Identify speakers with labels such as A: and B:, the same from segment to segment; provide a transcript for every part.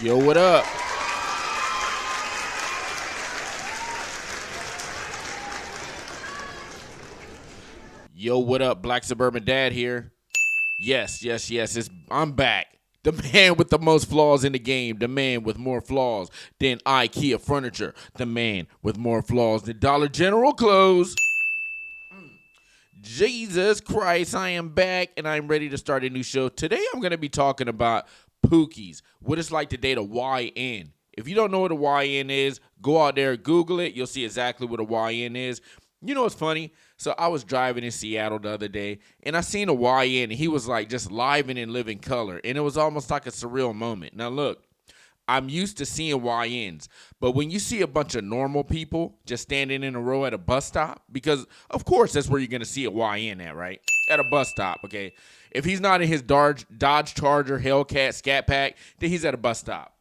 A: Yo, what up? Yo, what up? Black Suburban Dad here. Yes. I'm back. The man with the most flaws in the game. The man with more flaws than IKEA furniture. The man with more flaws than Dollar General clothes. Jesus Christ, I am back and I'm ready to start a new show. Today I'm going to be talking about Pookies, what it's like to date a YN. If you don't know what a YN is, go out there, Google it. You'll see exactly what a YN is. You know what's funny? So I was driving in Seattle the other day and I seen a YN and he was like just live and in living color. And it was almost like a surreal moment. Now look, I'm used to seeing YNs, but when you see a bunch of normal people just standing in a row at a bus stop, because of course that's where you're going to see a YN at, right? At a bus stop, okay? If he's not in his Dodge Charger, Hellcat, Scat Pack, then he's at a bus stop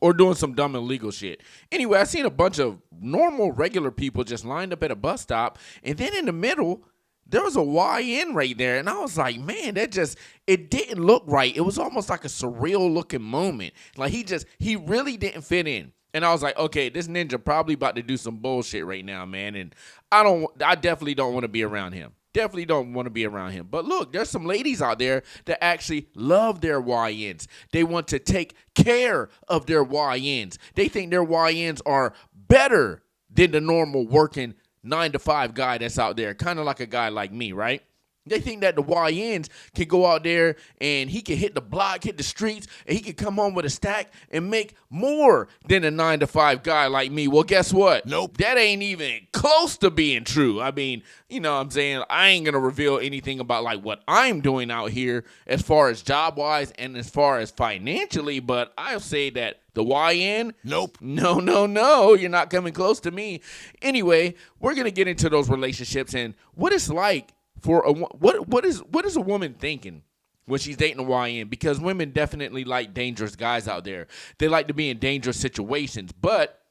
A: or doing some dumb illegal shit. Anyway, I seen a bunch of normal, regular people just lined up at a bus stop, and then in the middle, there was a YN right there, and I was like, man, it didn't look right. It was almost like a surreal looking moment. Like he really didn't fit in. And I was like, okay, this ninja probably about to do some bullshit right now, man. And I definitely don't want to be around him. Definitely don't want to be around him. But look, there's some ladies out there that actually love their YNs. They want to take care of their YNs. They think their YNs are better than the normal working 9-to-5 guy that's out there, kind of like a guy like me, right? They think that the YNs can go out there and he can hit the block, hit the streets, and he can come home with a stack and make more than a 9-to-5 guy like me. Well, guess what?
B: Nope.
A: That ain't even close to being true. I mean, you know what I'm saying? I ain't going to reveal anything about like what I'm doing out here as far as job-wise and as far as financially, but I'll say that the YN?
B: Nope.
A: No. You're not coming close to me. Anyway, we're going to get into those relationships and what it's like for what is a woman thinking when she's dating a YN? Because women definitely like dangerous guys out there. They like to be in dangerous situations, but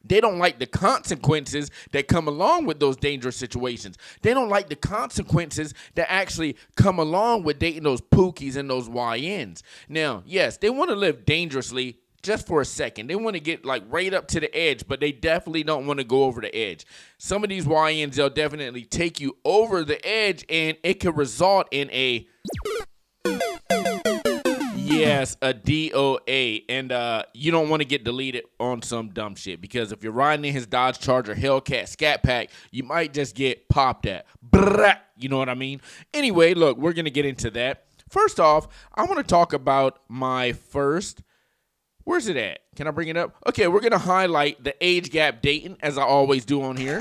A: they don't like the consequences that come along with those dangerous situations. They don't like the consequences that actually come along with dating those Pookies and those YNs. Now, yes, they want to live dangerously just for a second. They want to get like right up to the edge, but they definitely don't want to go over the edge. Some of these YNs, they'll definitely take you over the edge and it could result in a DOA. And you don't want to get deleted on some dumb shit because if you're riding in his Dodge Charger, Hellcat, Scat Pack, you might just get popped at. You know what I mean? Anyway, look, we're going to get into that. First off, I want to talk about my first... Where's it at? Can I bring it up? Okay, we're going to highlight the age gap dating, as I always do on here.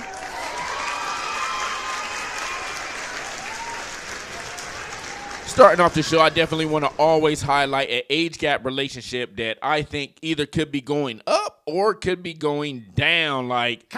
A: Starting off the show, I definitely want to always highlight an age gap relationship that I think either could be going up or could be going down. Like,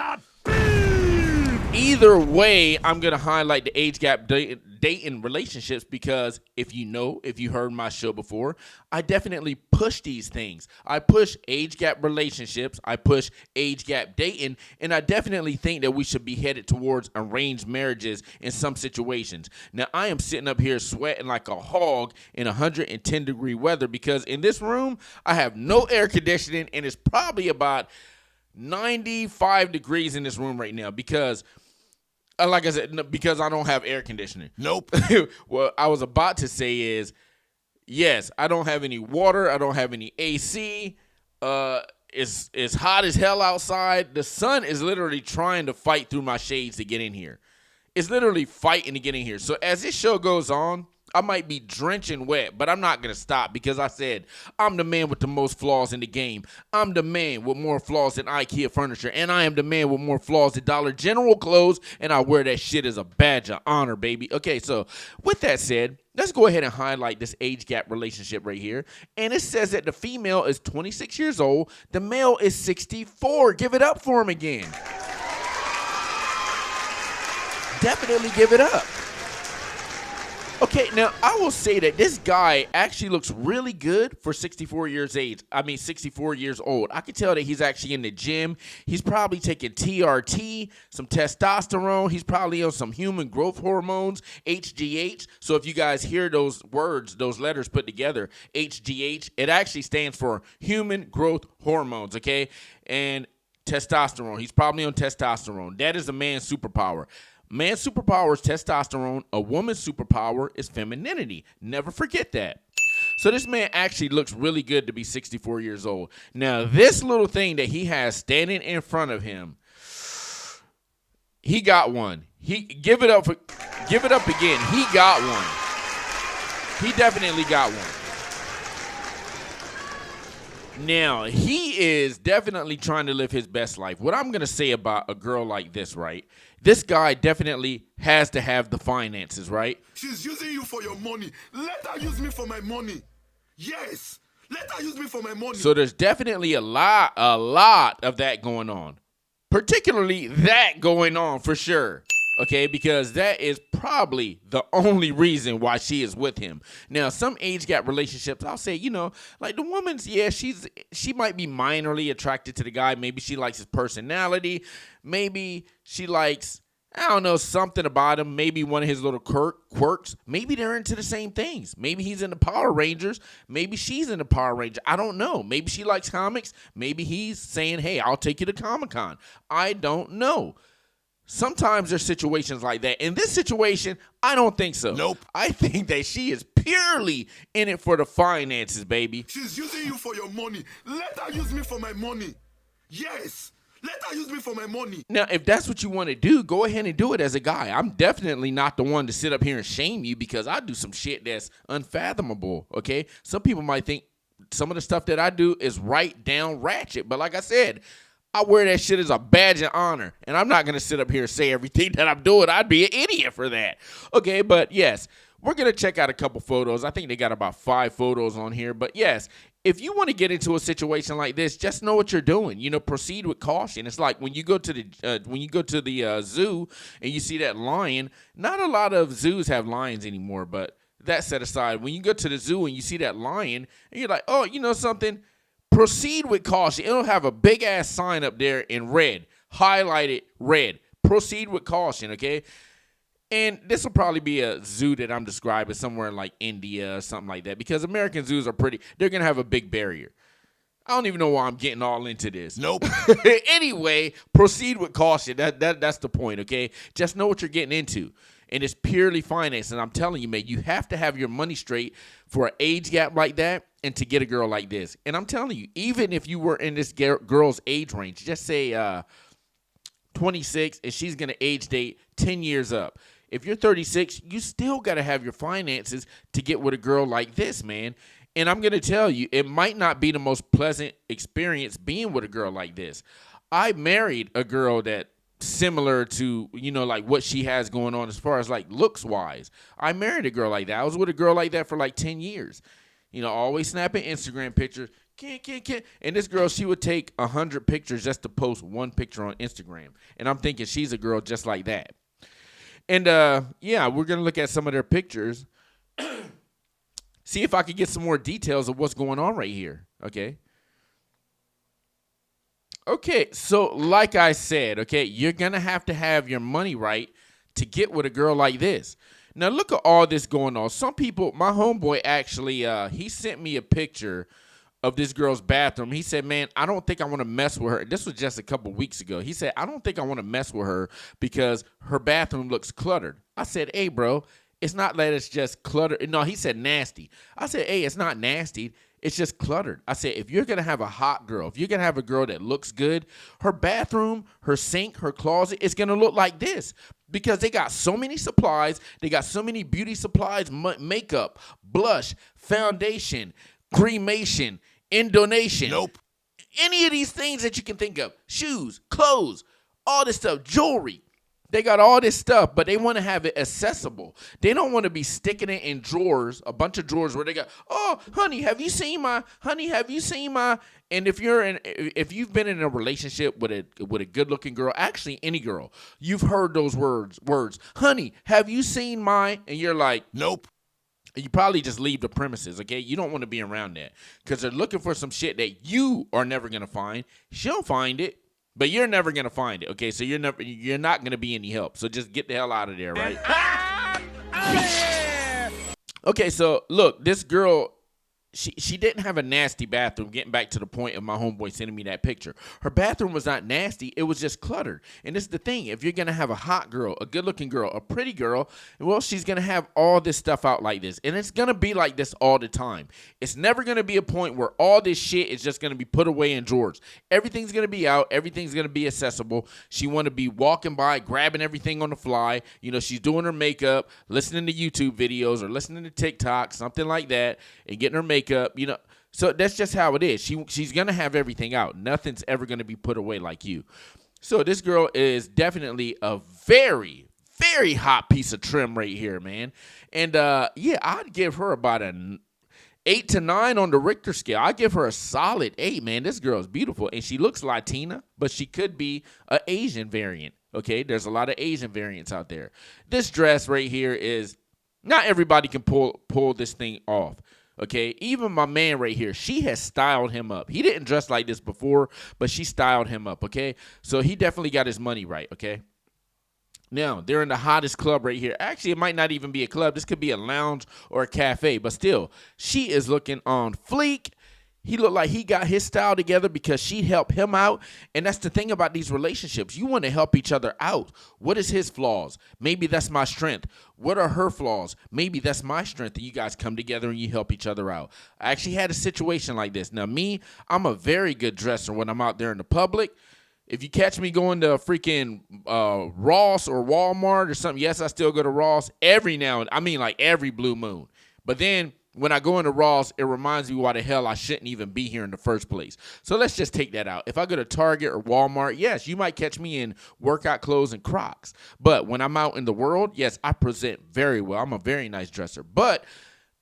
A: either way, I'm going to highlight the age gap dating relationships because if you heard my show before, I definitely push these things. I push age gap relationships, I push age gap dating, and I definitely think that we should be headed towards arranged marriages in some situations. Now, I am sitting up here sweating like a hog in 110-degree weather because in this room, I have no air conditioning and it's probably about 95 degrees in this room right now because... like I said, because I don't have air conditioning.
B: Nope.
A: What I was about to say is, yes, I don't have any water. I don't have any AC. It's hot as hell outside. The sun is literally trying to fight through my shades to get in here. It's literally fighting to get in here. So as this show goes on, I might be drenching wet, but I'm not going to stop because I said I'm the man with the most flaws in the game. I'm the man with more flaws than IKEA furniture, and I am the man with more flaws than Dollar General clothes, and I wear that shit as a badge of honor, baby. Okay, so with that said, let's go ahead and highlight this age gap relationship right here. And it says that the female is 26 years old, the male is 64. Give it up for him again. Definitely give it up. Okay, now I will say that this guy actually looks really good for 64 years age. I mean, 64 years old. I can tell that he's actually in the gym. He's probably taking TRT, some testosterone. He's probably on some human growth hormones, HGH. So if you guys hear those words, those letters put together, HGH, it actually stands for human growth hormones, okay? And testosterone. He's probably on testosterone. That is a man's superpower. Man's superpower is testosterone. A woman's superpower is femininity. Never forget that. So this man actually looks really good to be 64 years old. Now, this little thing that he has standing in front of him, he got one. Give it up again. He got one. He definitely got one. Now, he is definitely trying to live his best life. What I'm going to say about a girl like this, right? This guy definitely has to have the finances, right?
B: She's using you for your money. Let her use me for my money. Yes. Let her use me for my money.
A: So there's definitely a lot of that going on. Particularly that going on for sure. Okay, because that is probably the only reason why she is with him. Now, some age gap relationships, I'll say, like the woman's, yeah, she might be minorly attracted to the guy. Maybe she likes his personality. Maybe she likes, I don't know, something about him. Maybe one of his little quirks. Maybe they're into the same things. Maybe he's into Power Rangers. Maybe she's into Power Rangers. I don't know. Maybe she likes comics. Maybe he's saying, hey, I'll take you to Comic-Con. I don't know. Sometimes there's situations like that. In this situation, I don't think so.
B: Nope.
A: I think that she is purely in it for the finances, baby.
B: She's using you for your money. Let her use me for my money. Yes. Let her use me for my money.
A: Now, if that's what you want to do, go ahead and do it as a guy. I'm definitely not the one to sit up here and shame you because I do some shit that's unfathomable, okay? Some people might think some of the stuff that I do is right down ratchet. But like I said, I wear that shit as a badge of honor, and I'm not going to sit up here and say everything that I'm doing. I'd be an idiot for that. Okay, but yes, we're going to check out a couple photos. I think they got about 5 photos on here. But yes, if you want to get into a situation like this, just know what you're doing. Proceed with caution. It's like when you go to the zoo and you see that lion. Not a lot of zoos have lions anymore, but that set aside, when you go to the zoo and you see that lion, and you're like, oh, you know something? Proceed with caution. It'll have a big ass sign up there in red, highlighted red. Proceed with caution, okay? And this will probably be a zoo that I'm describing somewhere in like India or something like that because American zoos are they're going to have a big barrier. I don't even know why I'm getting all into this.
B: Nope.
A: Anyway, proceed with caution. That's the point, okay? Just know what you're getting into. And it's purely finance. And I'm telling you, man, you have to have your money straight for an age gap like that and to get a girl like this. And I'm telling you, even if you were in this girl's age range, just say 26 and she's going to age date 10 years up. If you're 36, you still got to have your finances to get with a girl like this, man. And I'm going to tell you, it might not be the most pleasant experience being with a girl like this. I married a girl that similar to, like what she has going on as far as like looks wise. I married a girl like that. I was with a girl like that for like 10 years. Always snapping Instagram pictures. And this girl, she would take 100 pictures just to post one picture on Instagram. And I'm thinking she's a girl just like that. And yeah, we're going to look at some of their pictures. See if I could get some more details of what's going on right here. Okay, so like I said, okay, you're going to have your money right to get with a girl like this. Now, look at all this going on. Some people, my homeboy actually, he sent me a picture of this girl's bathroom. He said, man, I don't think I want to mess with her. This was just a couple weeks ago. He said, I don't think I want to mess with her because her bathroom looks cluttered. I said, hey, bro, it's not that it's just cluttered. No, he said nasty. I said, hey, it's not nasty. It's just cluttered. I said, if you're going to have a hot girl, if you're going to have a girl that looks good, her bathroom, her sink, her closet is going to look like this because they got so many supplies. They got so many beauty supplies, makeup, blush, foundation, cremation, indonation.
B: Nope.
A: Any of these things that you can think of, shoes, clothes, all this stuff, jewelry. They got all this stuff, but they want to have it accessible. They don't want to be sticking it in drawers, a bunch of drawers where they got, oh, honey, have you seen my, and if you've been in a relationship with a good-looking girl, actually any girl, you've heard those words, honey, have you seen my, and you're like,
B: Nope.
A: you probably just leave the premises, okay? You don't want to be around that because they're looking for some shit that you are never going to find. She'll find it. But you're never gonna find it, okay? So you're not gonna be any help. So just get the hell out of there, right? Okay, so look, this girl, she didn't have a nasty bathroom. Getting back to the point of my homeboy sending me that picture, her bathroom was not nasty. It was just cluttered. And this is the thing: if you're gonna have a hot girl, a good-looking girl, a pretty girl, well, she's gonna have all this stuff out like this, and it's gonna be like this all the time. It's never gonna be a point where all this shit is just gonna be put away in drawers. Everything's gonna be out. Everything's gonna be accessible. She want to be walking by, grabbing everything on the fly. You know, she's doing her makeup, listening to YouTube videos or listening to TikTok, something like that, and getting her makeup. You know, so that's just how it is. She's gonna have everything out. Nothing's ever gonna be put away like you. So this girl is definitely a very, very hot piece of trim right here, man. And yeah, I'd give her about an 8 to 9 on the Richter scale. I give her a solid 8, man. This girl is beautiful, and she looks Latina, but she could be an Asian variant. Okay, there's a lot of Asian variants out there. This dress right here is not everybody can pull this thing off. Okay, even my man right here, she has styled him up. He didn't dress like this before, but she styled him up, okay? So he definitely got his money right, okay? Now, they're in the hottest club right here. Actually, it might not even be a club. This could be a lounge or a cafe, but still, she is looking on fleek. He looked like he got his style together because she helped him out. And that's the thing about these relationships. You want to help each other out. What is his flaws? Maybe that's my strength. What are her flaws? Maybe that's my strength. And you guys come together and you help each other out. I actually had a situation like this. Now, me, I'm a very good dresser when I'm out there in the public. If you catch me going to freaking Ross or Walmart or something, yes, I still go to Ross every now and I mean like every blue moon. But then when I go into Ross, it reminds me why the hell I shouldn't even be here in the first place. So let's just take that out. If I go to Target or Walmart, yes, you might catch me in workout clothes and Crocs. But when I'm out in the world, yes, I present very well. I'm a very nice dresser. But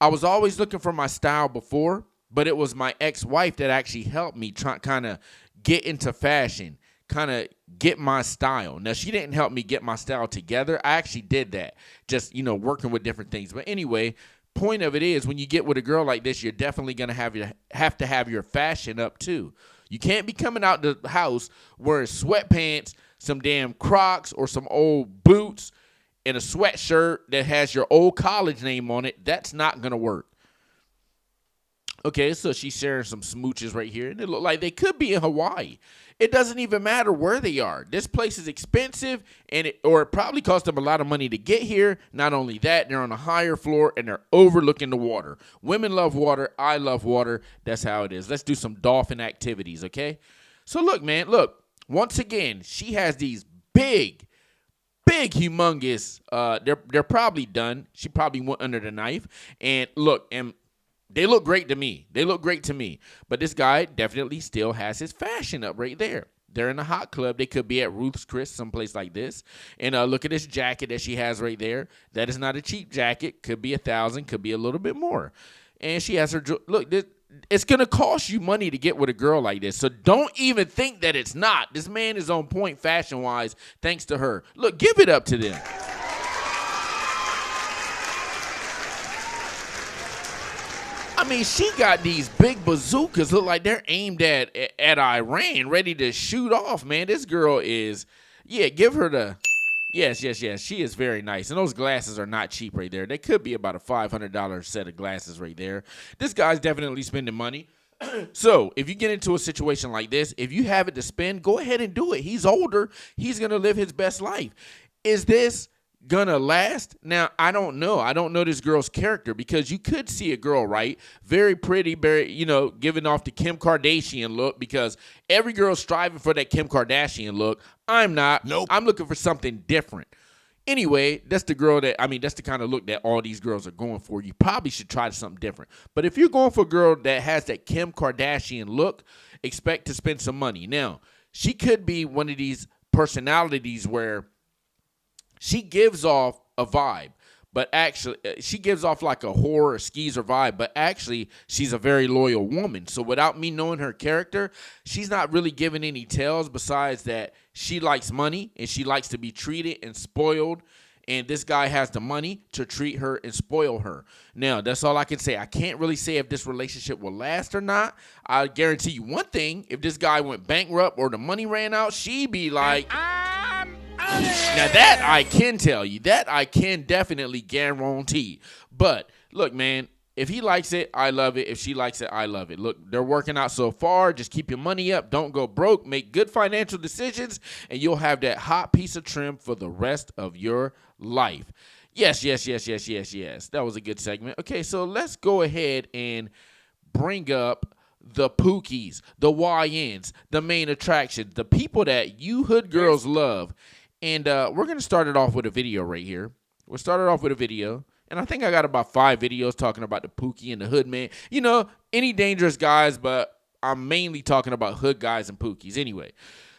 A: I was always looking for my style before, but it was my ex-wife that actually helped me try kind of get into fashion, kind of get my style. Now, she didn't help me get my style together. I actually did that, just, working with different things. But anyway, point of it is when you get with a girl like this, you're definitely going to have to have your fashion up too. You can't be coming out the house wearing sweatpants, some damn Crocs or some old boots and a sweatshirt that has your old college name on it. That's not going to work. Okay, so she's sharing some smooches right here, and it look like they could be in Hawaii. It doesn't even matter where they are. This place is expensive, it probably cost them a lot of money to get here. Not only that, they're on a higher floor, and they're overlooking the water. Women love water. I love water. That's how it is. Let's do some dolphin activities, okay? So look, man, look. Once again, she has these big, humongous, they're probably done. She probably went under the knife. And look, they look great to me. But this guy definitely still has his fashion up right there. They're in a hot club. They could be at Ruth's Chris, someplace like this. And look at this jacket that she has right there. That is not a cheap jacket. Could be $1,000. Could be a little bit more. And she has her look. It's gonna cost you money to get with a girl like this. So don't even think that it's not. This man is on point fashion wise, thanks to her. Look, give it up to them. I mean, she got these big bazookas, look like they're aimed at Iran, ready to shoot off, man. This girl is, give her the, yes. She is very nice. And those glasses are not cheap right there. They could be about a $500 set of glasses right there. This guy's definitely spending money. So if you get into a situation like this, if you have it to spend, go ahead and do it. He's older. He's going to live his best life. Is this gonna last? Now, I don't know. I don't know this girl's character because you could see a girl, right? Very pretty, very, giving off the Kim Kardashian look because every girl's striving for that Kim Kardashian look. I'm not.
B: Nope.
A: I'm looking for something different. Anyway, that's the that's the kind of look that all these girls are going for. You probably should try something different. But if you're going for a girl that has that Kim Kardashian look, expect to spend some money. Now, she could be one of these personalities where she gives off a vibe. But actually, she gives off like a horror skeezer vibe, but actually, she's a very loyal woman. So without me knowing her character, she's not really giving any tells besides that she likes money and she likes to be treated and spoiled. And this guy has the money to treat her and spoil her. Now, that's all I can say. I can't really say if this relationship will last or not. I guarantee you one thing. If this guy went bankrupt or the money ran out, she'd be like... Now that I can tell you, that I can definitely guarantee. But look, man, if he likes it, I love it. If she likes it, I love it. Look, they're working out so far. Just keep your money up. Don't go broke. Make good financial decisions, and you'll have that hot piece of trim for the rest of your life. Yes. That was a good segment. Okay, so let's go ahead and bring up the Pookies, the YNs, the main attractions, the people that you hood girls love. And we're going to start it off with a video right here. We'll start it off with a video. And I think I got about 5 videos talking about the Pookie and the hood man. You know, any dangerous guys, but I'm mainly talking about hood guys and Pookies anyway.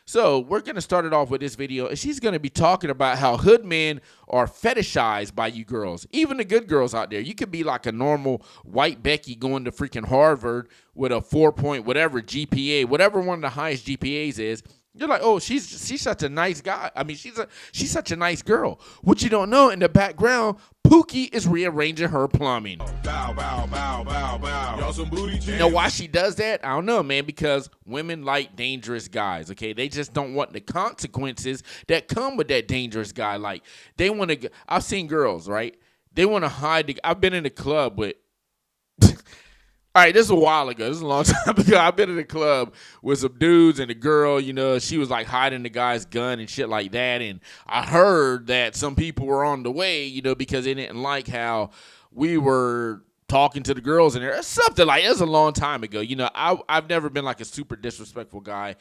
A: So we're going to start it off with this video. And she's going to be talking about how hood men are fetishized by you girls. Even the good girls out there. You could be like a normal white Becky going to freaking Harvard with a 4-point whatever GPA, whatever one of the highest GPAs is. You're like, oh, she's such a nice guy. I mean, she's such a nice girl. What you don't know, in the background, Pookie is rearranging her plumbing.
B: Bow, bow, bow, bow, bow. Y'all some booty
A: You know why she does that? I don't know, man, because women like dangerous guys, okay? They just don't want the consequences that come with that dangerous guy. Like, they want to, I've seen girls, right? They want to hide. I've been in a club with, all right, this is a while ago. This is a long time ago. I've been in a club with some dudes and a girl, you know, she was like hiding the guy's gun and shit like that. And I heard that some people were on the way, you know, because they didn't like how we were talking to the girls in there. Something like, it was a long time ago. You know, I've never been like a super disrespectful guy.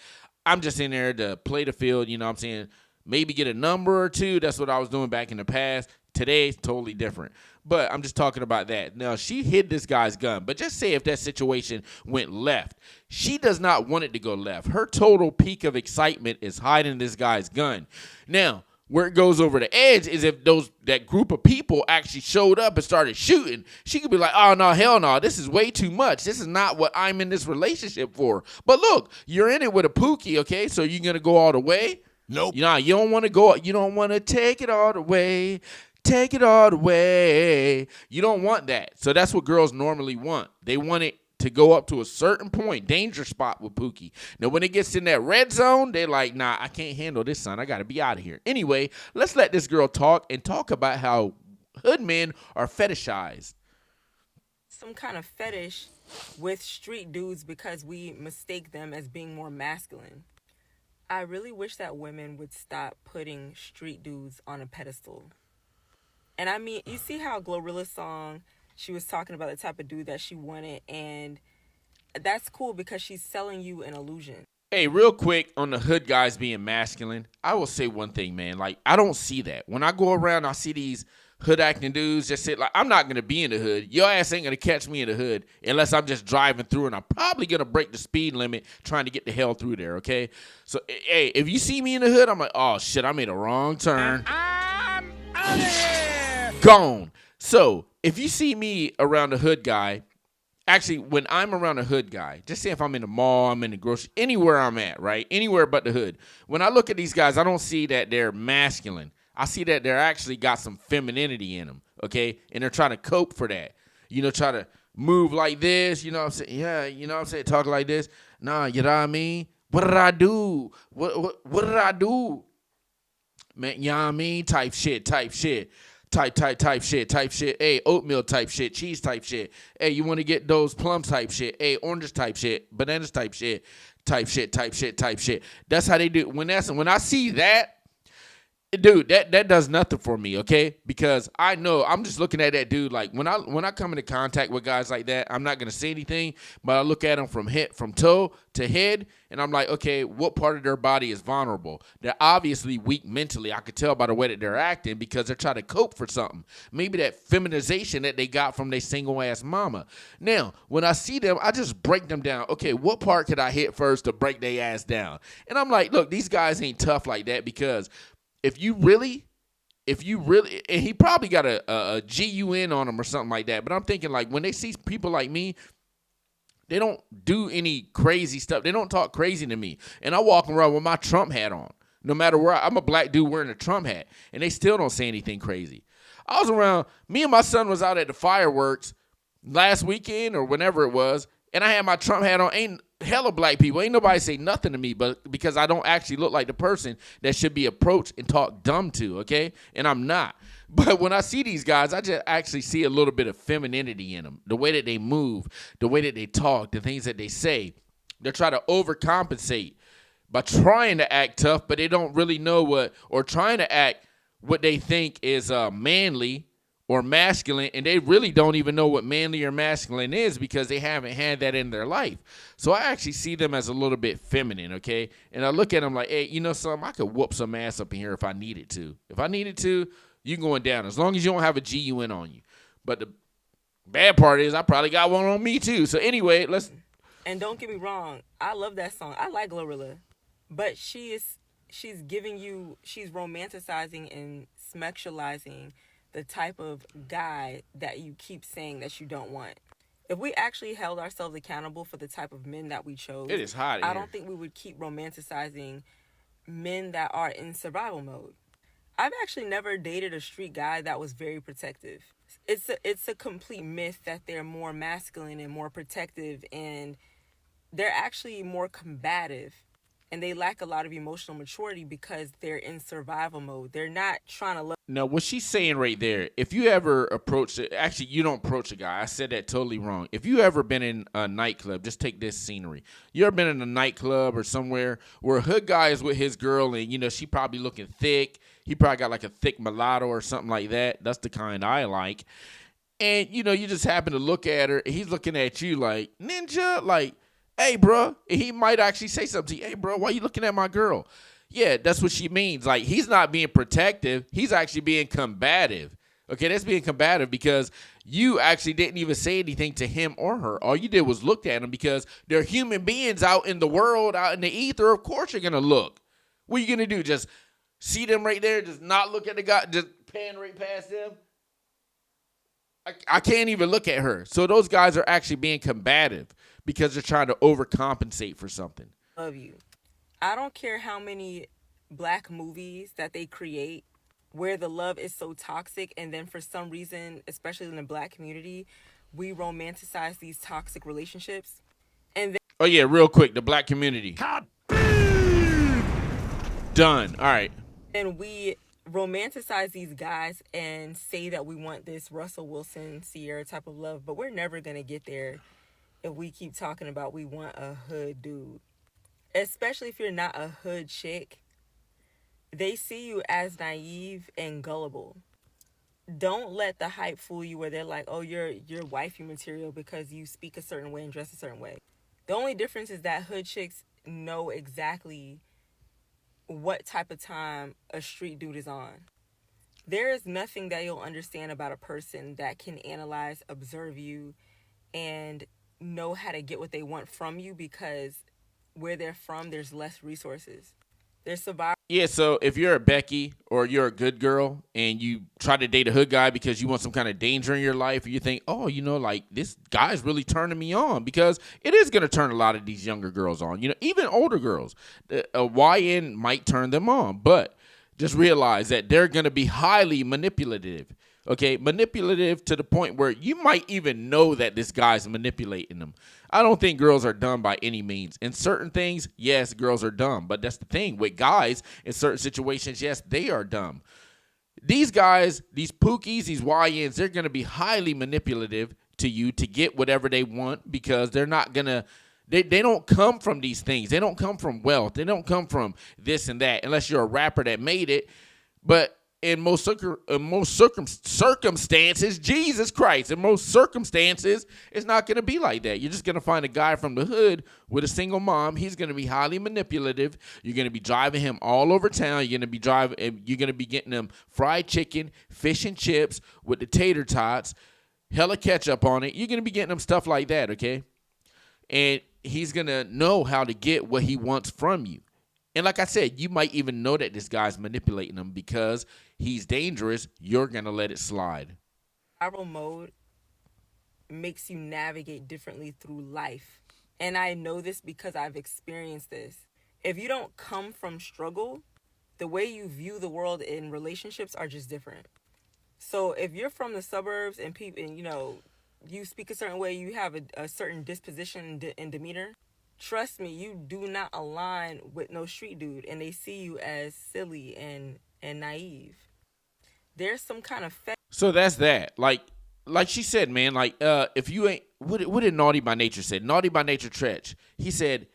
A: I'm just in there to play the field, you know what I'm saying? Maybe get a number or two. That's what I was doing back in the past. Today, it's totally different. But I'm just talking about that. Now, she hid this guy's gun. But just say if that situation went left. She does not want it to go left. Her total peak of excitement is hiding this guy's gun. Now, where it goes over the edge is if that group of people actually showed up and started shooting. She could be like, oh, no, hell no. This is way too much. This is not what I'm in this relationship for. But look, you're in it with a Pookie, okay? So you're going to go all the way?
B: Nope.
A: You know, you don't want to go. You don't want to take it all the way. Take it all the way. You don't want that. So that's what girls normally want. They want it to go up to a certain point, danger spot with Pookie. Now, when it gets in that red zone, they're like, nah, I can't handle this, son. I got to be out of here. Anyway, let's let this girl talk and talk about how hood men are fetishized.
C: Some kind of fetish with street dudes because we mistake them as being more masculine. I really wish that women would stop putting street dudes on a pedestal. And I mean, you see how Glorilla's song, she was talking about the type of dude that she wanted, and that's cool because she's selling you an illusion.
A: Hey, real quick on the hood guys being masculine, I will say one thing, man. Like, I don't see that. When I go around, I see these hood acting dudes just say, like, I'm not going to be in the hood. Your ass ain't going to catch me in the hood unless I'm just driving through, and I'm probably going to break the speed limit trying to get the hell through there, okay? So, hey, if you see me in the hood, I'm like, oh, shit, I made a wrong turn. I'm out of here. Gone. So, if you see me around a hood guy, actually, when I'm around a hood guy, just say if I'm in the mall, I'm in the grocery, anywhere I'm at, right? Anywhere but the hood. When I look at these guys, I don't see that they're masculine. I see that they're actually got some femininity in them, okay? And they're trying to cope for that. You know, try to move like this, you know what I'm saying? Yeah, you know what I'm saying? Talk like this. Nah, you know what I mean? What did I do? What did I do? Man, you know what I mean? Type shit. Type shit. Hey, oatmeal type shit, cheese type shit. Hey, you want to get those plums type shit. Hey, oranges type shit, bananas type shit. That's how they do. When I see that, dude, that does nothing for me, okay? Because I know I'm just looking at that dude like when I come into contact with guys like that, I'm not gonna say anything, but I look at them from toe to head, and I'm like, okay, what part of their body is vulnerable? They're obviously weak mentally. I could tell by the way that they're acting because they're trying to cope for something. Maybe that feminization that they got from their single ass mama. Now, when I see them, I just break them down. Okay, what part could I hit first to break their ass down? And I'm like, look, these guys ain't tough like that because if you really if you really, and he probably got a GUN on him or something like that. But I'm thinking like when they see people like me, they don't do any crazy stuff. They don't talk crazy to me. And I walk around with my Trump hat on. No matter where I'm a black dude wearing a Trump hat, and they still don't say anything crazy. I was around, me and my son was out at the fireworks last weekend or whenever it was, and I had my Trump hat on. Ain't hella black people. Ain't nobody say nothing to me, but because I don't actually look like the person that should be approached and talked dumb to, okay? And I'm not. But when I see these guys, I just actually see a little bit of femininity in them. The way that they move, the way that they talk, the things that they say. They're trying to overcompensate by trying to act tough, but they don't really know what, or trying to act what they think is manly or masculine, and they really don't even know what manly or masculine is because they haven't had that in their life. So I actually see them as a little bit feminine, okay? And I look at them like, hey, you know something? I could whoop some ass up in here if I needed to. If I needed to, you going down, as long as you don't have a GUN on you. But the bad part is I probably got one on me too. So anyway, let's.
C: And don't get me wrong, I love that song. I like Glorilla. But she's romanticizing and sexualizing the type of guy that you keep saying that you don't want. If we actually held ourselves accountable for the type of men that we chose,
A: it is hot.
C: I don't think we would keep romanticizing men that are in survival mode. I've actually never dated a street guy that was very protective. It's a complete myth that they're more masculine and more protective, and they're actually more combative. And they lack a lot of emotional maturity because they're in survival mode. They're not trying to love.
A: Now, what she's saying right there, if you ever approach it, actually, you don't approach a guy. I said that totally wrong. If you ever been in a nightclub, just take this scenery. You ever been in a nightclub or somewhere where a hood guy is with his girl and, you know, she probably looking thick. He probably got like a thick mulatto or something like that. That's the kind I like. And, you know, you just happen to look at her. And he's looking at you like, ninja, like, hey, bro. And he might actually say something to you. Hey, bro, why you looking at my girl? Yeah, that's what she means. Like, he's not being protective. He's actually being combative. Okay, that's being combative because you actually didn't even say anything to him or her. All you did was look at him because they're human beings out in the world, out in the ether. Of course you're going to look. What are you going to do? Just see them right there? Just not look at the guy? Just pan right past them? I can't even look at her. So those guys are actually being combative because they're trying to overcompensate for something.
C: Love you. I don't care how many black movies that they create where the love is so toxic, and then for some reason, especially in the black community, we romanticize these toxic relationships. And then,
A: oh yeah, real quick, the black community. Done. All right.
C: And we romanticize these guys and say that we want this Russell Wilson, Sierra type of love, but we're never going to get there if we keep talking about we want a hood dude. Especially if you're not a hood chick, they see you as naive and gullible. Don't let the hype fool you where they're like, oh, you're wifey material because you speak a certain way and dress a certain way. The only difference is that hood chicks know exactly what type of time a street dude is on. There is nothing that you'll understand about a person that can analyze, observe you, and know how to get what they want from you because where they're from, there's less resources. There's survival.
A: Yeah, so if you're a Becky or you're a good girl and you try to date a hood guy because you want some kind of danger in your life, or you think, oh, you know, like this guy's really turning me on, because it is going to turn a lot of these younger girls on. You know, even older girls, a YN might turn them on, but just realize that they're going to be highly manipulative. Okay, manipulative to the point where you might even know that this guy's manipulating them. I don't think girls are dumb by any means. In certain things, yes, girls are dumb. But that's the thing. With guys, in certain situations, yes, they are dumb. These guys, these pookies, these YNs, they're going to be highly manipulative to you to get whatever they want, because they're not going to, they don't come from these things. They don't come from wealth. They don't come from this and that, unless you're a rapper that made it. But in most circumstances, Jesus Christ, in most circumstances, it's not going to be like that. You're just going to find a guy from the hood with a single mom. He's going to be highly manipulative. You're going to be driving him all over town. You're going to be getting him fried chicken, fish and chips with the tater tots, hella ketchup on it. You're going to be getting him stuff like that, okay? And he's going to know how to get what he wants from you. And like I said, you might even know that this guy's manipulating him because he's dangerous, you're going to let it slide.
C: Survival mode makes you navigate differently through life. And I know this because I've experienced this. If you don't come from struggle, the way you view the world in relationships are just different. So if you're from the suburbs and people, and you speak a certain way, you have a certain disposition and demeanor, trust me, you do not align with no street dude, and they see you as silly and naive. There's some kind of
A: So that's that. Like she said, man, like if you ain't what did Naughty by Nature say? Naughty by Nature Tretch. He said,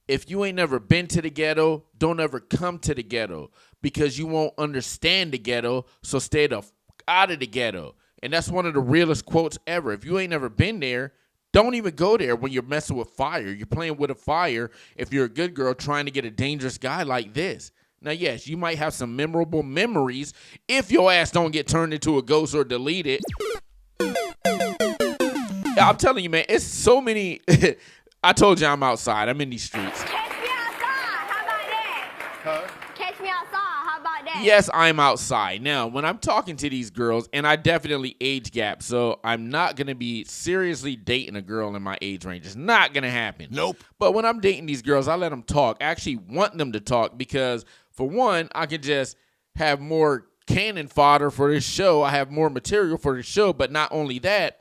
A: if you ain't never been to the ghetto, don't ever come to the ghetto because you won't understand the ghetto, so stay the out of the ghetto. And that's one of the realest quotes ever. If you ain't never been there, don't even go there when you're messing with fire. You're playing with a fire if you're a good girl trying to get a dangerous guy like this. Now, yes, you might have some memorable memories if your ass don't get turned into a ghost or deleted. I'm telling you, man, it's so many. I told you I'm outside. I'm in these streets.
D: Catch me outside. How about that?
B: Huh?
D: Catch me outside. How about that?
A: Yes, I'm outside. Now, when I'm talking to these girls, and I definitely age gap, so I'm not going to be seriously dating a girl in my age range. It's not going to happen.
B: Nope.
A: But when I'm dating these girls, I let them talk. I actually want them to talk because, for one, I can just have more cannon fodder for this show. I have more material for the show, but not only that,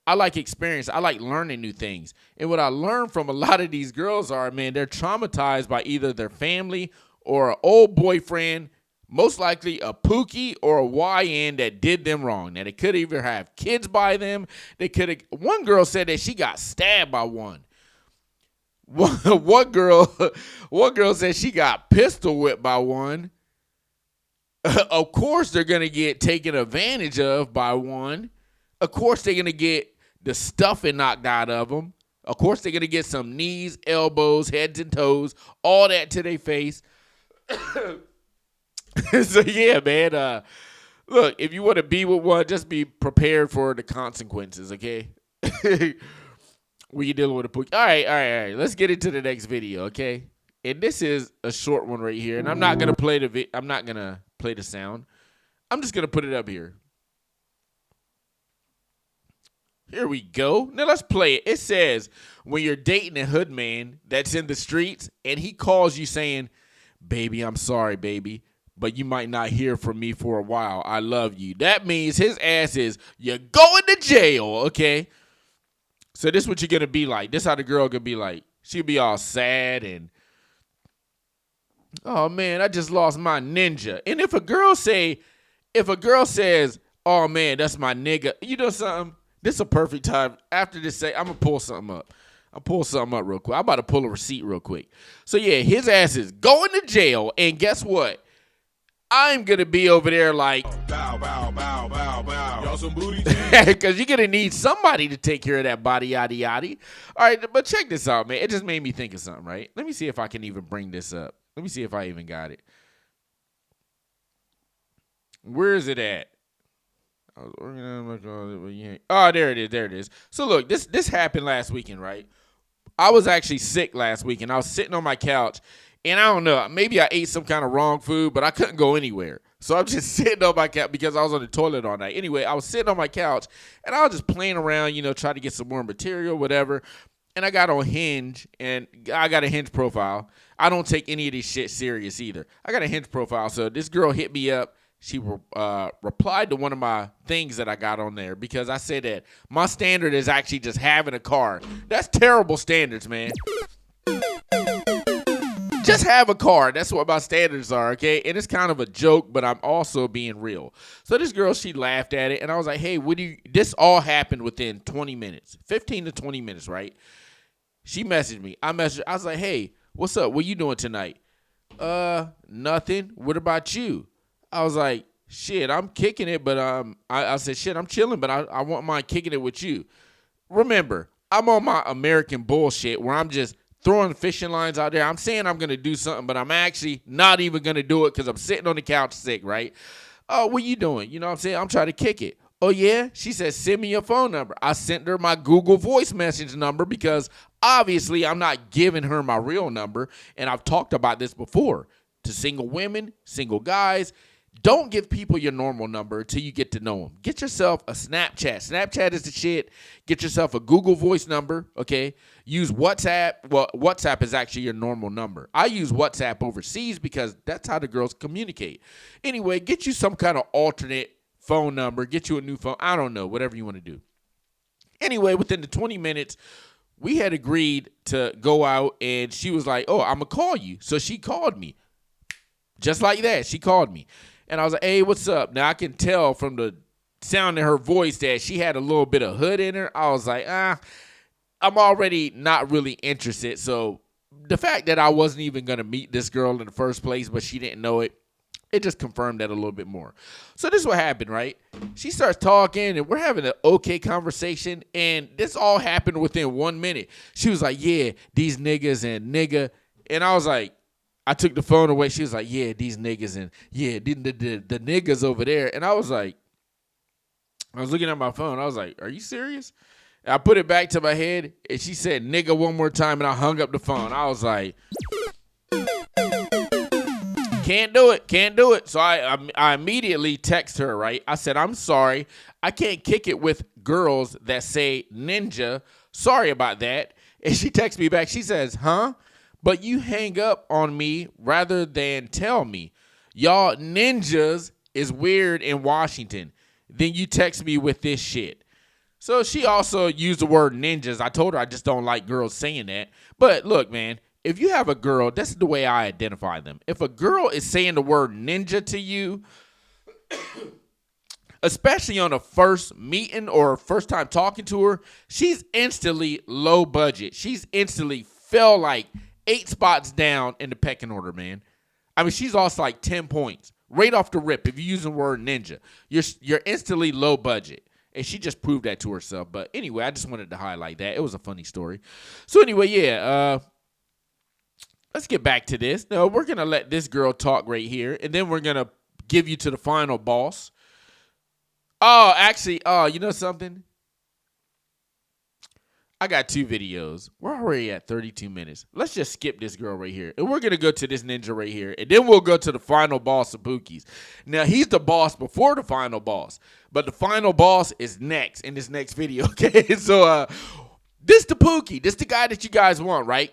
A: I like experience. I like learning new things. And what I learned from a lot of these girls are, man, they're traumatized by either their family or an old boyfriend, most likely a pookie or a YN that did them wrong. Now, they could either have kids by them. One girl said that she got stabbed by one. One girl said she got pistol whipped by one. Of course, they're going to get taken advantage of by one. Of course, they're going to get the stuffing knocked out of them. Of course, they're going to get some knees, elbows, heads, and toes, all that to their face. So, yeah, man, look, if you want to be with one, just be prepared for the consequences, okay? When you're dealing with a pookie. All right. Let's get into the next video, okay? And this is a short one right here, and I'm not going to play the sound. I'm just going to put it up here. Here we go. Now let's play it. It says, when you're dating a hood man that's in the streets and he calls you saying, baby, I'm sorry, baby, but you might not hear from me for a while. I love you. That means his ass is, you're going to jail, okay? So this is what you're going to be like. This is how the girl could be like. She'll be all sad and, oh, man, I just lost my ninja. And if a girl says, oh, man, that's my nigga, you know something? This is a perfect time. After this, I'm going to pull something up. I'll pull something up real quick. I'm about to pull a receipt real quick. So, yeah, his ass is going to jail. And guess what? I'm going to be over there like,
B: Bow, bow, bow, bow, bow. Y'all some booty
A: because you're going to need somebody to take care of that body, yaddy, yaddy. All right, but check this out, man. It just made me think of something, right? Let me see if I can even bring this up. Let me see if I even got it. Where is it at? Oh, there it is. So look, this happened last weekend, right? I was actually sick last weekend. I was sitting on my couch, and I don't know, maybe I ate some kind of wrong food, but I couldn't go anywhere. So I'm just sitting on my couch because I was on the toilet all night. Anyway, I was sitting on my couch, and I was just playing around, trying to get some more material, whatever. And I got on Hinge, and I got a Hinge profile. I don't take any of this shit serious either. I got a Hinge profile, so this girl hit me up. She replied to one of my things that I got on there because I said that my standard is actually just having a car. That's terrible standards, man. Just have a car. That's what my standards are, okay? And it's kind of a joke, but I'm also being real. So this girl, she laughed at it, and I was like, hey, this all happened within 20 minutes, 15 to 20 minutes, right? She messaged me. I was like, hey, what's up? What you doing tonight? Nothing. What about you? I was like, shit, I'm kicking it, but I said, shit, I'm chilling, but I want mine kicking it with you. Remember, I'm on my American bullshit where I'm just throwing fishing lines out there. I'm saying I'm going to do something, but I'm actually not even going to do it because I'm sitting on the couch sick, right? Oh, what you doing? You know what I'm saying? I'm trying to kick it. Oh, yeah? She said, send me your phone number. I sent her my Google voice message number because obviously I'm not giving her my real number, and I've talked about this before to single women, single guys. Don't give people your normal number until you get to know them. Get yourself a Snapchat. Snapchat is the shit. Get yourself a Google Voice number, okay? Use WhatsApp. Well, WhatsApp is actually your normal number. I use WhatsApp overseas because that's how the girls communicate. Anyway, get you some kind of alternate phone number. Get you a new phone. I don't know, whatever you want to do. Anyway, within the 20 minutes, we had agreed to go out, and she was like, oh, I'm going to call you. So she called me. Just like that, she called me. And I was like, hey, what's up? Now, I can tell from the sound in her voice that she had a little bit of hood in her. I was like, I'm already not really interested. So the fact that I wasn't even going to meet this girl in the first place, but she didn't know it, it just confirmed that a little bit more. So this is what happened, right? She starts talking, and we're having an okay conversation, and this all happened within 1 minute. She was like, yeah, these niggas and nigga. And I was like, I took the phone away. She was like, yeah, these niggas and yeah, the niggas over there. And I was like, I was looking at my phone. I was like, are you serious? And I put it back to my head, and she said nigga one more time, and I hung up the phone. I was like, can't do it. So I immediately text her, right? I said, I'm sorry. I can't kick it with girls that say ninja. Sorry about that. And she texts me back. She says, huh? But you hang up on me rather than tell me. Y'all ninjas is weird in Washington. Then you text me with this shit. So she also used the word ninjas. I told her I just don't like girls saying that. But look, man, if you have a girl, that's the way I identify them. If a girl is saying the word ninja to you, especially on a first meeting or first time talking to her, she's instantly low budget. She's instantly fell like 8 spots down in the pecking order, man. I mean, she's also like 10 points right off the rip. If you use the word ninja, you're instantly low budget. And she just proved that to herself. But anyway, I just wanted to highlight that. It was a funny story. So anyway, yeah, let's get back to this. No, we're going to let this girl talk right here. And then we're going to give you to the final boss. Oh, actually, you know something? I got 2 videos. We're already at 32 minutes. Let's just skip this girl right here. And we're going to go to this ninja right here. And then we'll go to the final boss of Pookies. Now, he's the boss before the final boss. But the final boss is next in this next video, okay? So, this the Pookie. This the guy that you guys want, right?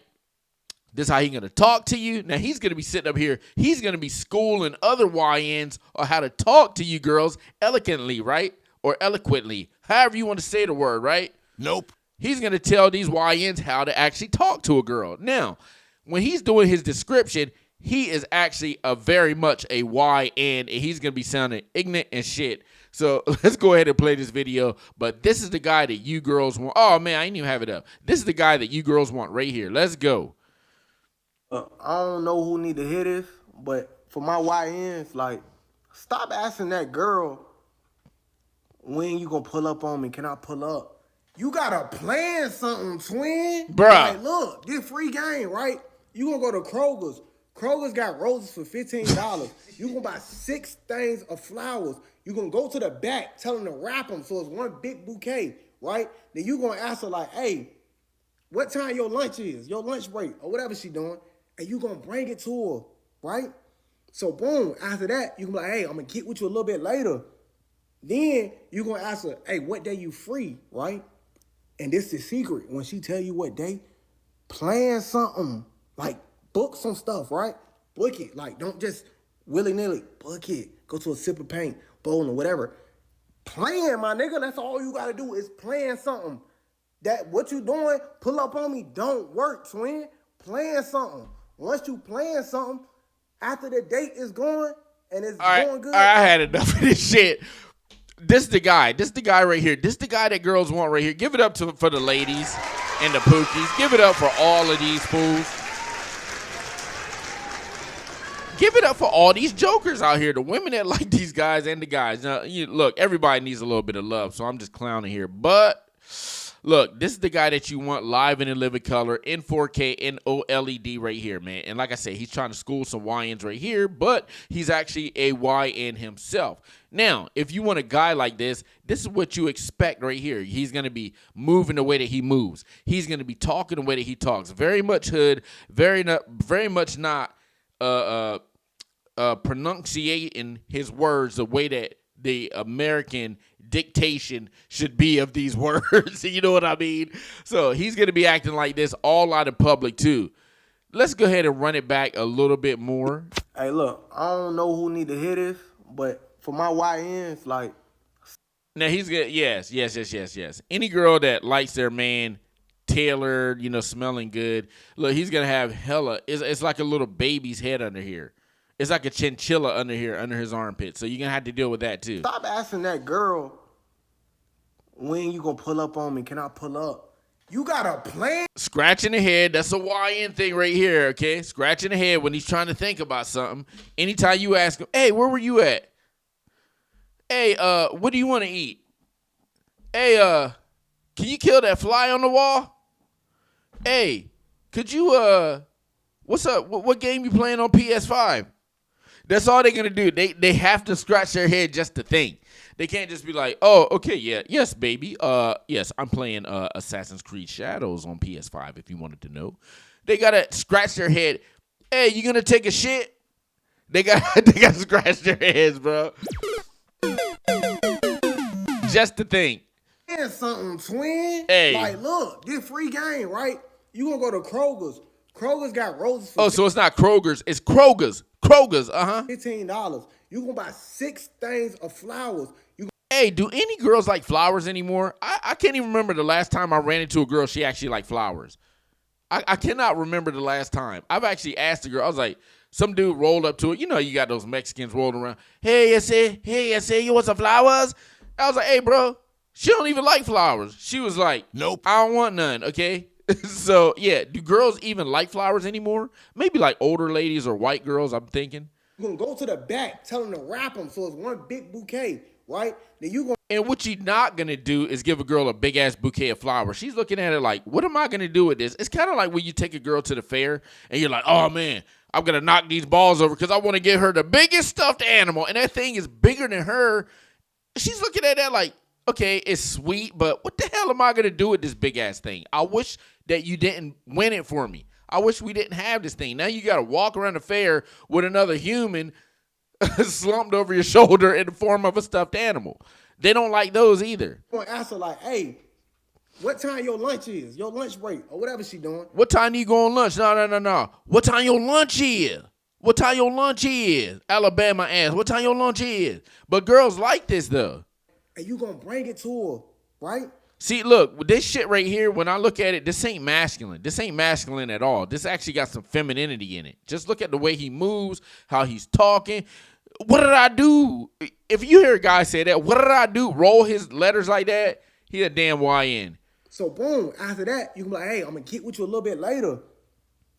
A: This is how he's going to talk to you. Now, he's going to be sitting up here. He's going to be schooling other YNs on how to talk to you girls eloquently, right? Or eloquently. However you want to say the word, right?
B: Nope.
A: He's going to tell these YNs how to actually talk to a girl. Now, when he's doing his description, he is actually very much a YN, and he's going to be sounding ignorant and shit. So let's go ahead and play this video. But this is the guy that you girls want. Oh, man, I didn't even have it up. This is the guy that you girls want right here. Let's go.
E: I don't know who need to hear this, but for my YNs, like, stop asking that girl, when you gonna pull up on me? Can I pull up? You gotta plan something, twin.
A: Bruh.
E: Like, look, this free game, right? You gonna go to Kroger's. Kroger's got roses for $15. You gonna buy 6 things of flowers. You gonna go to the back, tell them to wrap them so it's one big bouquet, right? Then you gonna ask her like, hey, what time your lunch is, your lunch break, or whatever she doing, and you gonna bring it to her, right? So boom, after that, you gonna be like, hey, I'm gonna get with you a little bit later. Then you gonna ask her, hey, what day you free, right? And this is the secret. When she tell you what day, plan something. Like, book some stuff, right? Book it. Like, don't just willy-nilly. Book it. Go to a Sip of Paint, bowling, whatever. Plan, my nigga. That's all you gotta do is plan something. That what you doing, pull up on me, don't work, twin. Plan something. Once you plan something, after the date is going and it's going good.
A: All right, I had enough of this shit. This is the guy. This is the guy right here. This is the guy that girls want right here. Give it up for the ladies and the Pookies. Give it up for all of these fools. Give it up for all these jokers out here. The women that like these guys and the guys. Now, look, everybody needs a little bit of love, so I'm just clowning here. But look, this is the guy that you want live and in living color, in 4K, in OLED right here, man. And like I said, he's trying to school some YNs right here, but he's actually a YN himself. Now, if you want a guy like this, this is what you expect right here. He's going to be moving the way that he moves. He's going to be talking the way that he talks. Very much hood, very much not pronunciating his words the way that the American dictation should be of these words. You know what I mean? So he's going to be acting like this all out in public too. Let's go ahead and run it back a little bit more.
E: Hey, look, I don't know who need to hear this, but for my YNs, like,
A: Now he's good. Yes. Any girl that likes their man tailored, smelling good. Look, he's gonna have hella. It's like a little baby's head under here. It's like a chinchilla under here, under his armpit. So you're gonna have to deal with that too.
E: stop asking that girl when you gonna pull up on me. Can I pull up? You got a plan?
A: Scratching the head. That's a YN thing right here. Okay, scratching the head when he's trying to think about something. Anytime you ask him, "Hey, where were you at? Hey, what do you want to eat? Hey, can you kill that fly on the wall? Hey, could you, what's up? What game you playing on PS5? That's all they're going to do. They have to scratch their head just to think. They can't just be like, oh, okay, yeah, yes, baby. Yes, I'm playing Assassin's Creed Shadows on PS5 if you wanted to know. They got to scratch their head. Hey, you going to take a shit? They got to scratch their heads, bro. Just to think.
E: And something, twin.
A: Hey.
E: Like, look, this free game, right? You gonna go to Kroger's. Kroger's got roses for
A: Oh, so it's not Kroger's. It's Kroger's. Kroger's,
E: $15. You gonna buy 6 things of flowers.
A: Hey, do any girls like flowers anymore? I can't even remember the last time I ran into a girl she actually liked flowers. I cannot remember the last time. I've actually asked a girl. I was like, some dude rolled up to it. You know, you got those Mexicans rolling around. Hey, I say, you want some flowers? I was like, hey, bro, she don't even like flowers. She was like, nope, I don't want none, okay? So, yeah, do girls even like flowers anymore? Maybe like older ladies or white girls, I'm thinking.
E: You're gonna go to the back, tell them to wrap them so it's one big bouquet, right? Then you gonna
A: And what you're not going to do is give a girl a big-ass bouquet of flowers. She's looking at it like, what am I going to do with this? It's kind of like when you take a girl to the fair and you're like, oh, man, I'm going to knock these balls over because I want to get her the biggest stuffed animal. And that thing is bigger than her. She's looking at that like, okay, it's sweet, but what the hell am I going to do with this big-ass thing? I wish that you didn't win it for me. I wish we didn't have this thing. Now you got to walk around the fair with another human slumped over your shoulder in the form of a stuffed animal. They don't like those either.
E: gonna ask her like, hey, what time your lunch is? Your lunch break or whatever she doing.
A: What time do you go on lunch? No. What time your lunch is? What time your lunch is? Alabama ass. What time your lunch is? But girls like this though.
E: And you gonna bring it to her, right?
A: See, look, this shit right here, when I look at it, this ain't masculine. This ain't masculine at all. This actually got some femininity in it. Just look at the way he moves, how he's talking. What did I do? If you hear a guy say that, what did I do? Roll his letters like that? He a damn YN.
E: So boom, after that, you can be like, hey, I'm gonna get with you a little bit later.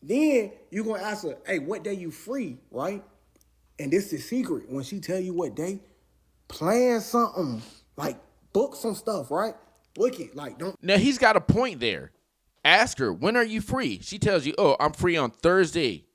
E: Then you gonna ask her, hey, what day you free, right? And this is secret. When she tell you what day, plan something, like book some stuff, right? Book it, like don't.
A: Now, he's got a point there. Ask her, when are you free? She tells you, oh, I'm free on Thursday.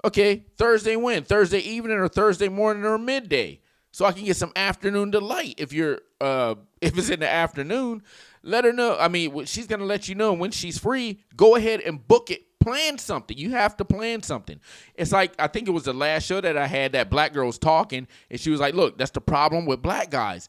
A: Okay, Thursday when? Thursday evening or Thursday morning or midday? So I can get some afternoon delight. If it's in the afternoon, let her know. I mean, she's going to let you know when she's free. Go ahead and book it. Plan something. You have to plan something. It's like, I think it was the last show that I had that black girl was talking, and she was like, look, that's the problem with black guys.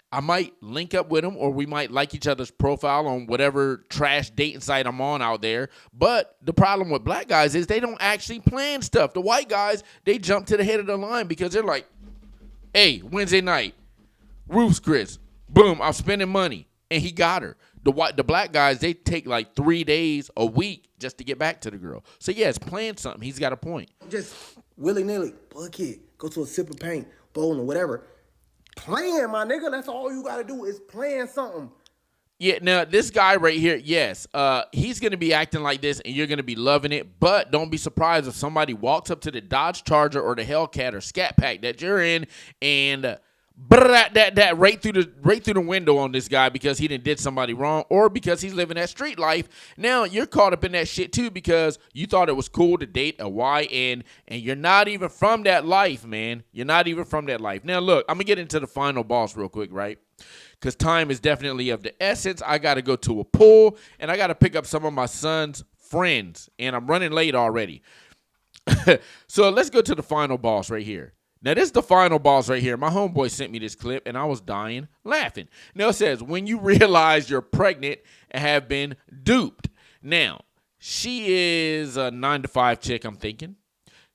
A: I might link up with them, or we might like each other's profile on whatever trash dating site I'm on out there. But the problem with black guys is they don't actually plan stuff. The white guys, they jump to the head of the line because they're like, hey, Wednesday night, Ruth's Chris, boom, I'm spending money. And he got her. The black guys, they take like 3 days a week just to get back to the girl. So, yes, plan something. He's got a point.
E: Just willy-nilly, book it, go to a sip of paint, bowling, or whatever. Plan, my nigga. That's all you gotta do is plan something.
A: Yeah, now this guy right here, yes, he's going to be acting like this and you're going to be loving it, but don't be surprised if somebody walks up to the Dodge Charger or the Hellcat or Scat Pack that you're in and that right through the window on this guy because he did somebody wrong or because he's living that street life. Now you're caught up in that shit too because you thought it was cool to date a YN and you're not even from that life, man. You're not even from that life. Now look, I'm gonna get into the final boss real quick, right? Because time is definitely of the essence. I got to go to a pool, and I got to pick up some of my son's friends, and I'm running late already. So let's go to the final boss right here. Now, this is the final boss right here. My homeboy sent me this clip, and I was dying laughing. Now, it says, when you realize you're pregnant and have been duped. Now, she is a 9-to-5 chick, I'm thinking.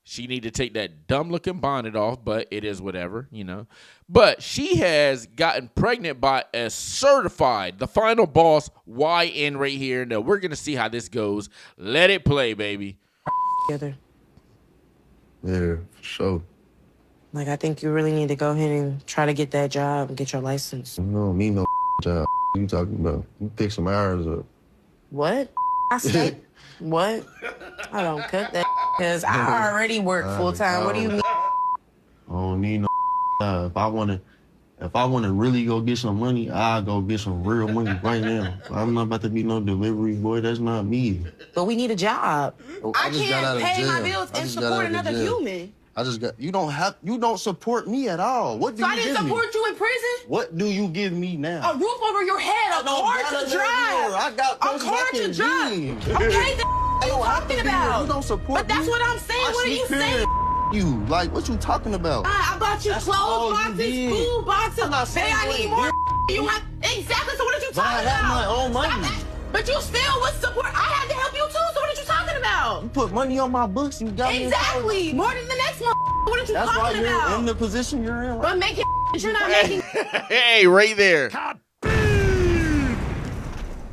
A: She need to take that dumb-looking bonnet off, but it is whatever, you know. But she has gotten pregnant by a certified, the final boss, YN right here. Now, we're going to see how this goes. Let it play, baby.
F: Together.
G: Yeah, for sure.
F: Like, I think you really need to go ahead and try to get that job and get your license.
G: You don't need no job. What you talking about? You pick some hours up.
F: What? I said, what? I don't cut that because I already work full time. What do you mean?
G: I don't need no job. If I wanna really go get some money, I'll go get some real money right now. I'm not about to be no delivery boy. That's not me.
F: But we need a job. I
G: just got out
F: can't
G: of
F: pay my
G: jail.
F: bills
G: I
F: and
G: just got
F: support
G: out of
F: another
G: jail.
F: human.
G: You don't support me at all. What do
F: So
G: you
F: I didn't
G: give me?
F: support you in prison?
G: What do you give me now?
F: A roof over your head, a car to drive.
G: I got
F: A
G: places
F: car
G: I
F: to
G: can
F: drive.
G: be.
F: Okay, then what are you talking about?
G: You don't support
F: But that's
G: me.
F: what I'm saying. What are you saying?
G: You like what you talking about?
F: I bought you
G: That's all
F: clothes
G: you
F: boxes,
G: did.
F: food boxes.
G: I'm not
F: Say
G: saying
F: I
G: what
F: need
G: you
F: more.
G: did.
F: You have exactly. So what are you
G: But I
F: talking
G: have
F: about?
G: my own money.
F: Stop that. But you still would support. I had to help you too. So what are you talking about?
G: You put money on my books. You got me.
F: Exactly. More than the next one. What are you
G: That's why
F: talking
G: you're
F: about?
G: in the position you're in.
F: But making you're not making.
A: Hey, right there.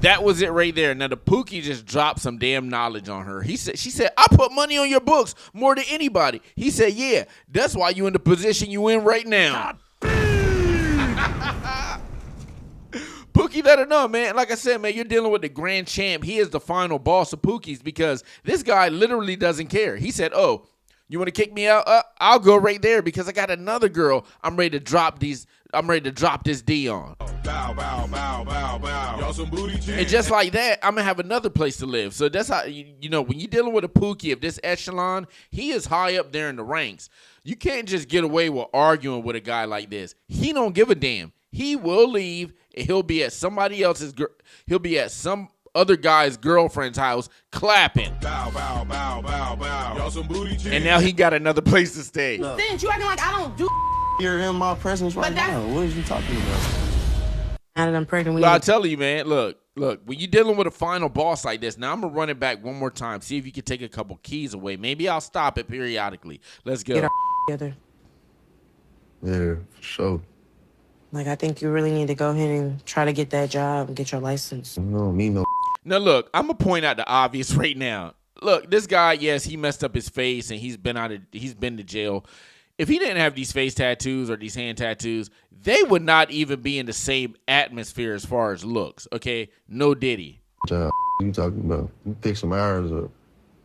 A: That was it right there. Now, the Pookie just dropped some damn knowledge on her. She said, I put money on your books more than anybody. He said, yeah, that's why you in the position you in right now. Pookie let her know, man. Like I said, man, you're dealing with the grand champ. He is the final boss of Pookies because this guy literally doesn't care. He said, oh, you want to kick me out? I'll go right there because I got another girl I'm ready to drop this D on.
B: Bow, bow, bow, bow, bow. Y'all some booty jam.
A: And just like that, I'm going to have another place to live. So that's how, you know, when you're dealing with a Pookie of this echelon, he is high up there in the ranks. You can't just get away with arguing with a guy like this. He don't give a damn. He will leave and he'll be at somebody else's, he'll be at some other guy's girlfriend's house clapping.
B: Bow, bow, bow, bow, bow. Y'all some booty jam.
A: And now he got another place to stay.
F: Since you acting like I don't do.
G: You're in my presence right now. What are you talking about?
F: Now that I'm pregnant, we
A: But I
F: need
A: tell you, man, look, when you're dealing with a final boss like this, now I'm going to run it back one more time, see if you can take a couple keys away. Maybe I'll stop it periodically. Let's
F: to
A: go.
F: get our together.
G: Yeah, for sure.
F: Like, I think you really need to go ahead and try to get that job and get your license.
G: You don't need no.
A: Now, look, I'm going to point out the obvious right now. Look, this guy, yes, he messed up his face and he's been to jail. If he didn't have these face tattoos or these hand tattoos, they would not even be in the same atmosphere as far as looks, okay? No diddy.
G: Job. What you talking about? You pick some hours up.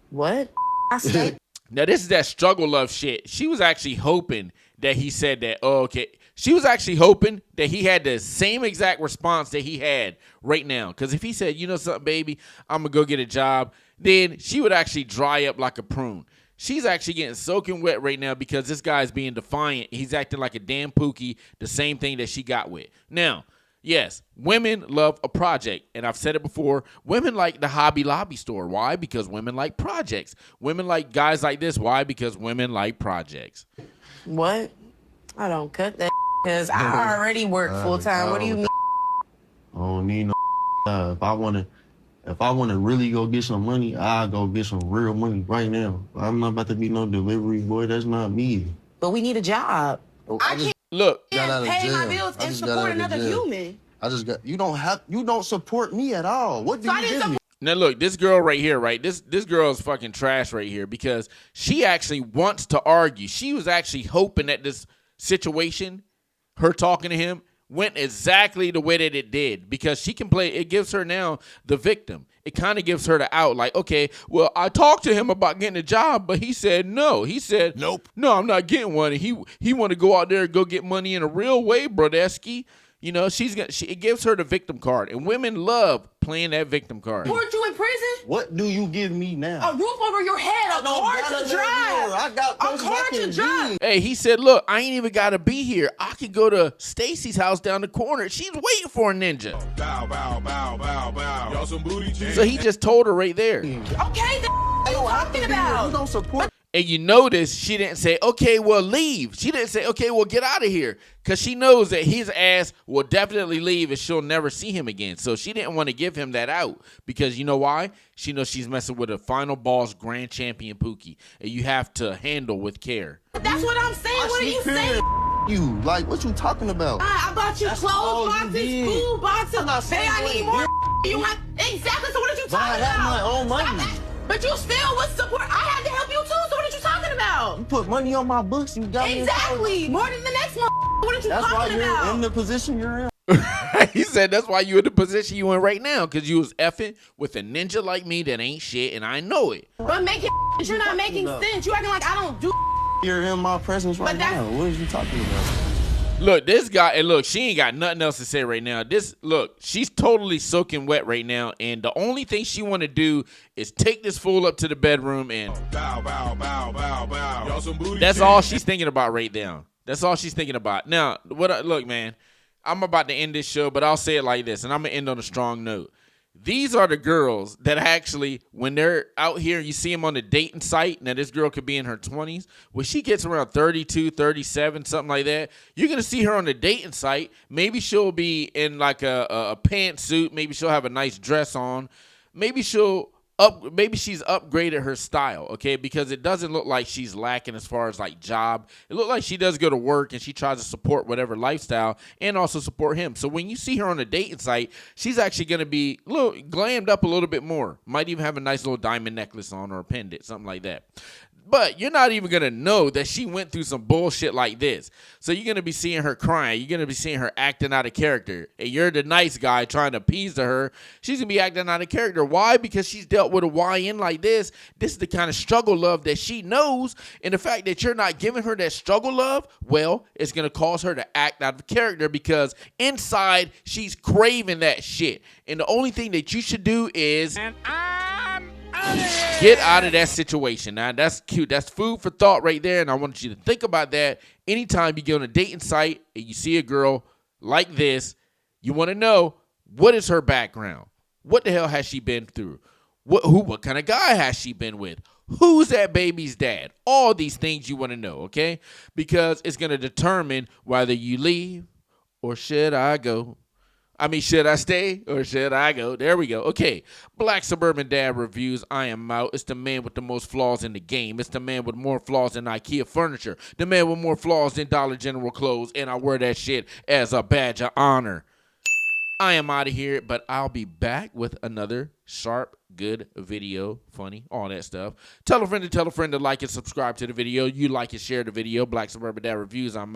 F: What? I said.
A: Now, this is that struggle love shit. She was actually hoping that he said that, oh, okay. She was actually hoping that he had the same exact response that he had right now. Because if he said, you know something, baby, I'm going to go get a job, then she would actually dry up like a prune. She's actually getting soaking wet right now because this guy's being defiant. He's acting like a damn Pookie, the same thing that she got with. Now, yes, women love a project. And I've said it before. Women like the Hobby Lobby store. Why? Because women like projects. Women like guys like this. Why? Because women like projects.
F: What? I don't cut that because I already work full time. What do you mean?
G: I don't need no job. If I wanna really go get some money, I'll go get some real money right now. I'm not about to be no delivery boy. That's not me.
F: But we need a job.
G: I just
A: Look,
G: got out of
F: Pay my
G: jail.
F: bills
G: I
F: and
G: just got
F: support
G: out of
F: another
G: jail.
F: human.
G: you don't support me at all. What do
F: So I
G: you
F: didn't
G: give me?
A: now look, this girl right here, right? This girl is fucking trash right here because she actually wants to argue. She was actually hoping that this situation, her talking to him, went exactly the way that it did because she can play. It gives her now the victim. It kind of gives her the out. Like, okay, well, I talked to him about getting a job, but he said no. He said, nope, no, I'm not getting one. And he want to go out there and go get money in a real way, Brodesky. You know, it gives her the victim card, and women love playing that victim card.
F: Support you in prison?
G: What do you give me now?
F: A roof over your head, a car to drive.
G: I got
F: A
G: places
F: car
G: I
F: to
G: can
F: drive.
A: Hey, he said, look, I ain't even got to be here. I could go to Stacy's house down the corner. She's waiting for a ninja.
B: Bow, bow, bow, bow, bow. Y'all some booty jam.
A: So he just told her right there.
F: Okay, then what are you talking about?
G: You don't support.
A: And you notice she didn't say, okay, well, leave. She didn't say, okay, well, get out of here. Because she knows that his ass will definitely leave and she'll never see him again. So she didn't want to give him that out. Because you know why? She knows she's messing with a final boss grand champion Pookie. And you have to handle with care.
F: That's what I'm saying. What are you saying?
G: You, like, what you talking about?
F: I bought you
G: all
F: clothes
G: you
F: boxes,
G: did.
F: food boxes.
G: I'm not
F: Hey,
G: saying
F: I
G: what
F: need
G: you
F: more.
G: did.
F: You want exactly? So what are you
G: But I
F: talking
G: have
F: about?
G: my own money.
F: Stop that. But you still was support. I had to help you too. So what are you talking about?
G: You put money on my books, you got me in trouble.
F: Exactly. More than the next one. What are you
G: That's why
F: talking
G: you're
F: about?
G: in the position you're in.
A: He said that's why you in the position you in right now. Because you was effing with a ninja like me that ain't shit. And I know it.
F: But making you're not making
G: about?
F: sense. You acting like I don't do.
G: You're in my presence right
F: But that's-
G: now. What are you talking about?
A: Look, this guy, and look, she ain't got nothing else to say right now. Look, she's totally soaking wet right now, and the only thing she want to do is take this fool up to the bedroom, and
B: Bow, bow, bow, bow, bow. Y'all some booty
A: that's
B: shit.
A: all she's thinking about right now. That's all she's thinking about. Now, look, man, I'm about to end this show, but I'll say it like this, and I'm going to end on a strong note. These are the girls that actually, when they're out here and you see them on the dating site, now this girl could be in her 20s. When she gets around 32, 37, something like that, you're going to see her on the dating site. Maybe she'll be in like a pantsuit. Maybe she'll have a nice dress on. Maybe she's upgraded her style, okay? Because it doesn't look like she's lacking as far as like job. It looks like she does go to work and she tries to support whatever lifestyle and also support him. So when you see her on a dating site, she's actually going to be a little glammed up a little bit more. Might even have a nice little diamond necklace on or a pendant, something like that. But you're not even going to know that she went through some bullshit like this. So you're going to be seeing her crying. You're going to be seeing her acting out of character. And you're the nice guy trying to appease her. She's going to be acting out of character. Why? Because she's dealt with a YN like this. This is the kind of struggle love that she knows. And the fact that you're not giving her that struggle love, well, it's going to cause her to act out of character because inside she's craving that shit. And the only thing that you should do is... get out of that situation. Now, that's cute. That's food for thought right there, and I want you to think about that anytime you get on a dating site and you see a girl like this. You want to know, what is her background? What the hell has she been through? What kind of guy has she been with? Who's that baby's dad? All these things you want to know, okay? Because it's going to determine whether you leave or should I go. Should I stay or should I go? There we go. Okay. Black Suburban Dad Reviews. I am out. It's the man with the most flaws in the game. It's the man with more flaws than IKEA furniture. The man with more flaws than Dollar General clothes. And I wear that shit as a badge of honor. I am out of here, but I'll be back with another sharp, good video, funny, all that stuff. Tell a friend to like and subscribe to the video. You like and share the video. Black Suburban Dad Reviews. I'm out.